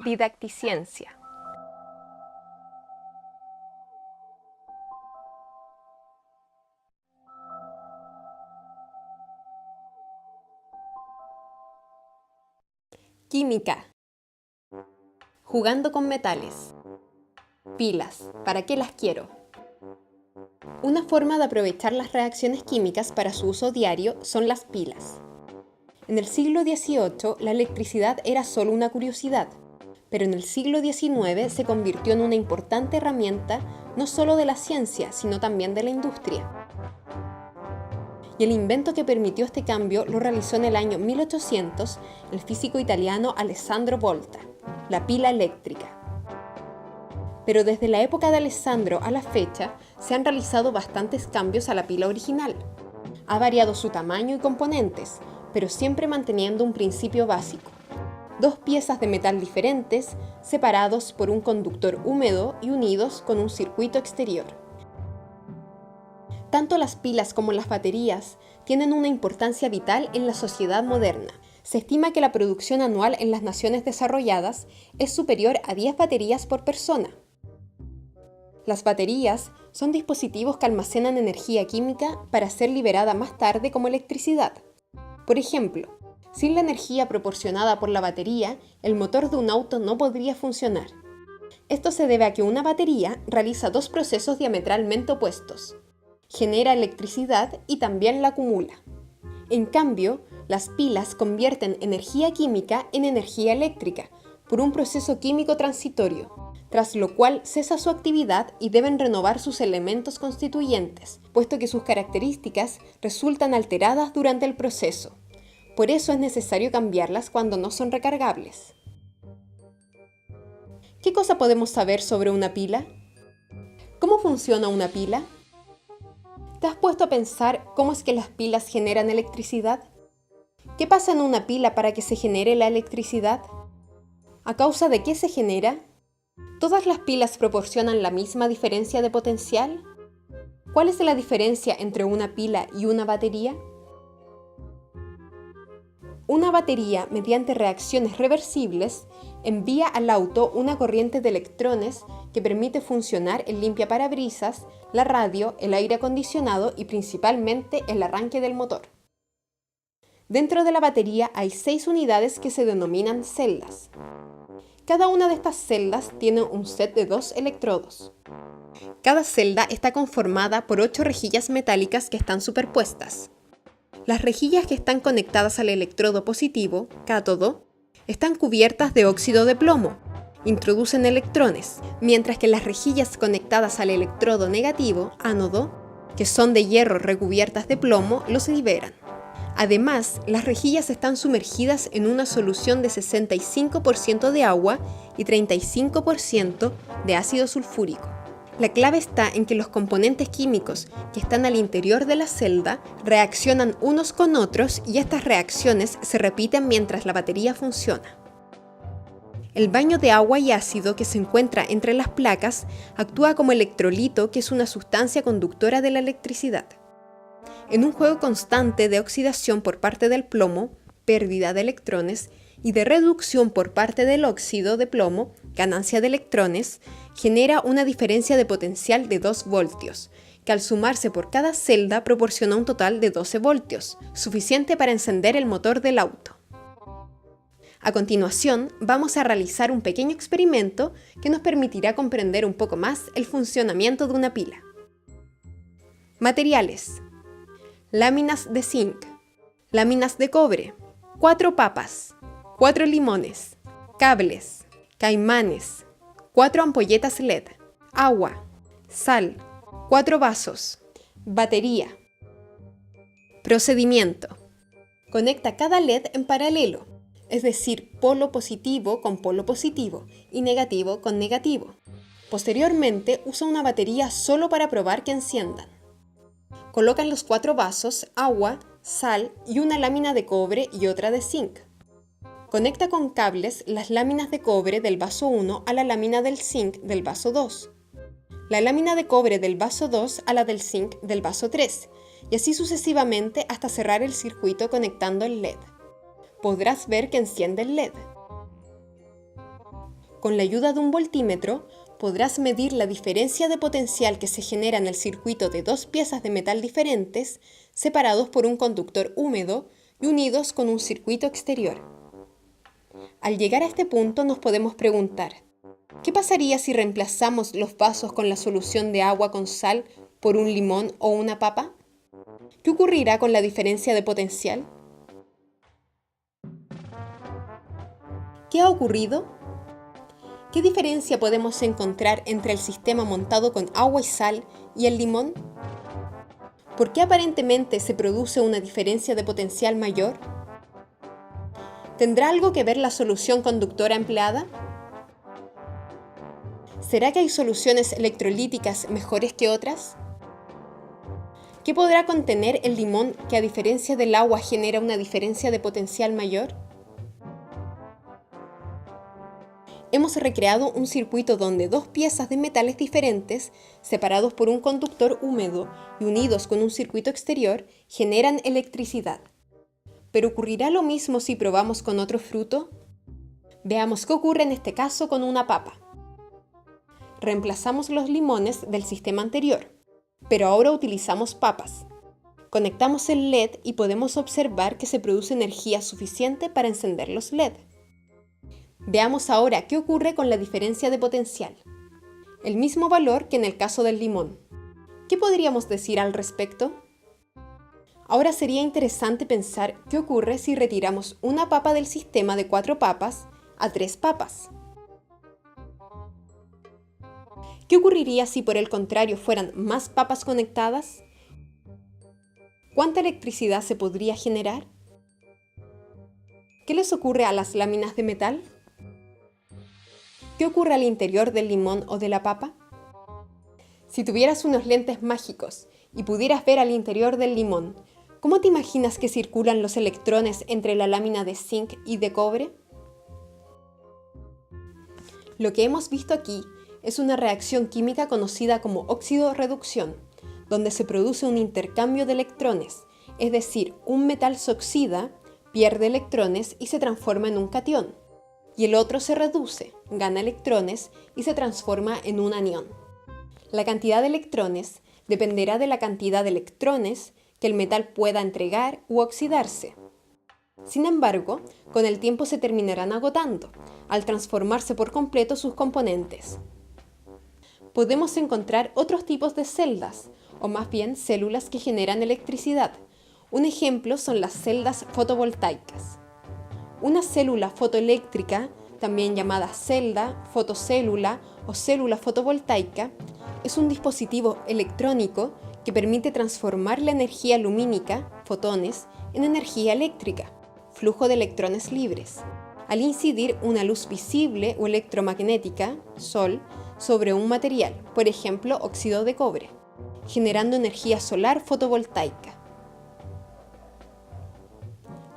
Didacticiencia. Química. Jugando con metales. Pilas. ¿Para qué las quiero? Una forma de aprovechar las reacciones químicas para su uso diario son las pilas. En el siglo XVIII, la electricidad era solo una curiosidad, pero en el siglo XIX se convirtió en una importante herramienta no solo de la ciencia, sino también de la industria. Y el invento que permitió este cambio lo realizó en el año 1800 el físico italiano Alessandro Volta, la pila eléctrica. Pero desde la época de Alessandro a la fecha se han realizado bastantes cambios a la pila original. Ha variado su tamaño y componentes, pero siempre manteniendo un principio básico. Dos piezas de metal diferentes, separados por un conductor húmedo y unidos con un circuito exterior. Tanto las pilas como las baterías tienen una importancia vital en la sociedad moderna. Se estima que la producción anual en las naciones desarrolladas es superior a 10 baterías por persona. Las baterías son dispositivos que almacenan energía química para ser liberada más tarde como electricidad. Por ejemplo, sin la energía proporcionada por la batería, el motor de un auto no podría funcionar. Esto se debe a que una batería realiza dos procesos diametralmente opuestos. Genera electricidad y también la acumula. En cambio, las pilas convierten energía química en energía eléctrica por un proceso químico transitorio, tras lo cual cesa su actividad y deben renovar sus elementos constituyentes, puesto que sus características resultan alteradas durante el proceso. Por eso es necesario cambiarlas cuando no son recargables. ¿Qué cosa podemos saber sobre una pila? ¿Cómo funciona una pila? ¿Te has puesto a pensar cómo es que las pilas generan electricidad? ¿Qué pasa en una pila para que se genere la electricidad? ¿A causa de qué se genera? ¿Todas las pilas proporcionan la misma diferencia de potencial? ¿Cuál es la diferencia entre una pila y una batería? Una batería, mediante reacciones reversibles, envía al auto una corriente de electrones que permite funcionar el limpiaparabrisas, la radio, el aire acondicionado y principalmente el arranque del motor. Dentro de la batería hay 6 unidades que se denominan celdas. Cada una de estas celdas tiene un set de 2 electrodos. Cada celda está conformada por 8 rejillas metálicas que están superpuestas. Las rejillas que están conectadas al electrodo positivo, cátodo, están cubiertas de óxido de plomo, introducen electrones, mientras que las rejillas conectadas al electrodo negativo, ánodo, que son de hierro recubiertas de plomo, los liberan. Además, las rejillas están sumergidas en una solución de 65% de agua y 35% de ácido sulfúrico. La clave está en que los componentes químicos que están al interior de la celda reaccionan unos con otros y estas reacciones se repiten mientras la batería funciona. El baño de agua y ácido que se encuentra entre las placas actúa como electrolito, que es una sustancia conductora de la electricidad. En un juego constante de oxidación por parte del plomo, pérdida de electrones, y de reducción por parte del óxido de plomo, ganancia de electrones, genera una diferencia de potencial de 2 voltios, que al sumarse por cada celda proporciona un total de 12 voltios, suficiente para encender el motor del auto. A continuación, vamos a realizar un pequeño experimento que nos permitirá comprender un poco más el funcionamiento de una pila. Materiales: láminas de zinc, láminas de cobre, 4 papas, 4 limones, cables, caimanes, 4 ampolletas LED, agua, sal, 4 vasos, batería. Procedimiento: conecta cada LED en paralelo, es decir, polo positivo con polo positivo y negativo con negativo. Posteriormente, usa una batería solo para probar que enciendan. Coloca en los 4 vasos agua, sal y una lámina de cobre y otra de zinc. Conecta con cables las láminas de cobre del vaso 1 a la lámina del zinc del vaso 2, la lámina de cobre del vaso 2 a la del zinc del vaso 3, y así sucesivamente hasta cerrar el circuito conectando el LED. Podrás ver que enciende el LED. Con la ayuda de un voltímetro, podrás medir la diferencia de potencial que se genera en el circuito de dos piezas de metal diferentes, separados por un conductor húmedo y unidos con un circuito exterior. Al llegar a este punto nos podemos preguntar, ¿qué pasaría si reemplazamos los vasos con la solución de agua con sal por un limón o una papa? ¿Qué ocurrirá con la diferencia de potencial? ¿Qué ha ocurrido? ¿Qué diferencia podemos encontrar entre el sistema montado con agua y sal y el limón? ¿Por qué aparentemente se produce una diferencia de potencial mayor? ¿Tendrá algo que ver la solución conductora empleada? ¿Será que hay soluciones electrolíticas mejores que otras? ¿Qué podrá contener el limón que a diferencia del agua genera una diferencia de potencial mayor? Hemos recreado un circuito donde dos piezas de metales diferentes, separados por un conductor húmedo y unidos con un circuito exterior, generan electricidad. ¿Pero ocurrirá lo mismo si probamos con otro fruto? Veamos qué ocurre en este caso con una papa. Reemplazamos los limones del sistema anterior, pero ahora utilizamos papas. Conectamos el LED y podemos observar que se produce energía suficiente para encender los LED. Veamos ahora qué ocurre con la diferencia de potencial. El mismo valor que en el caso del limón. ¿Qué podríamos decir al respecto? Ahora sería interesante pensar qué ocurre si retiramos una papa del sistema de 4 papas a 3 papas. ¿Qué ocurriría si por el contrario fueran más papas conectadas? ¿Cuánta electricidad se podría generar? ¿Qué les ocurre a las láminas de metal? ¿Qué ocurre al interior del limón o de la papa? Si tuvieras unos lentes mágicos y pudieras ver al interior del limón, ¿cómo te imaginas que circulan los electrones entre la lámina de zinc y de cobre? Lo que hemos visto aquí es una reacción química conocida como óxido-reducción, donde se produce un intercambio de electrones, es decir, un metal se oxida, pierde electrones y se transforma en un catión, y el otro se reduce, gana electrones y se transforma en un anión. La cantidad de electrones dependerá de la cantidad de electrones que el metal pueda entregar u oxidarse. Sin embargo, con el tiempo se terminarán agotando, al transformarse por completo sus componentes. Podemos encontrar otros tipos de celdas, o más bien células que generan electricidad. Un ejemplo son las celdas fotovoltaicas. Una célula fotoeléctrica, también llamada celda, fotocélula o célula fotovoltaica, es un dispositivo electrónico que permite transformar la energía lumínica, fotones, en energía eléctrica, flujo de electrones libres, al incidir una luz visible o electromagnética, sol, sobre un material, por ejemplo, óxido de cobre, generando energía solar fotovoltaica.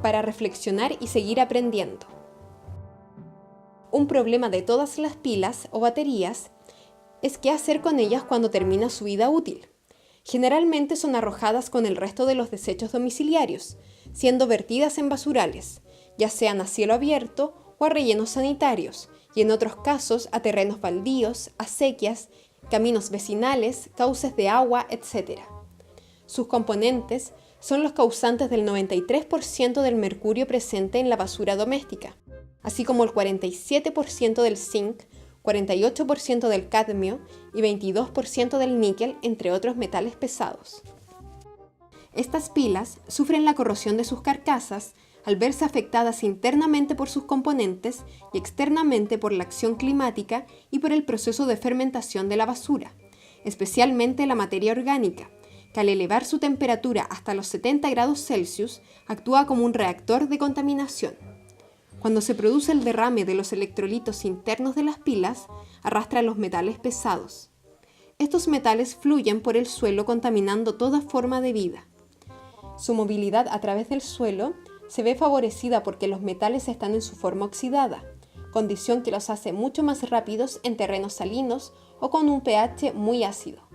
Para reflexionar y seguir aprendiendo. Un problema de todas las pilas o baterías es qué hacer con ellas cuando termina su vida útil. Generalmente son arrojadas con el resto de los desechos domiciliarios, siendo vertidas en basurales, ya sean a cielo abierto o a rellenos sanitarios, y en otros casos a terrenos baldíos, acequias, caminos vecinales, cauces de agua, etc. Sus componentes son los causantes del 93% del mercurio presente en la basura doméstica, así como el 47% del zinc, 48% del cadmio y 22% del níquel, entre otros metales pesados. Estas pilas sufren la corrosión de sus carcasas al verse afectadas internamente por sus componentes y externamente por la acción climática y por el proceso de fermentación de la basura, especialmente la materia orgánica, que al elevar su temperatura hasta los 70 grados Celsius actúa como un reactor de contaminación. Cuando se produce el derrame de los electrolitos internos de las pilas, arrastra los metales pesados. Estos metales fluyen por el suelo contaminando toda forma de vida. Su movilidad a través del suelo se ve favorecida porque los metales están en su forma oxidada, condición que los hace mucho más rápidos en terrenos salinos o con un pH muy ácido.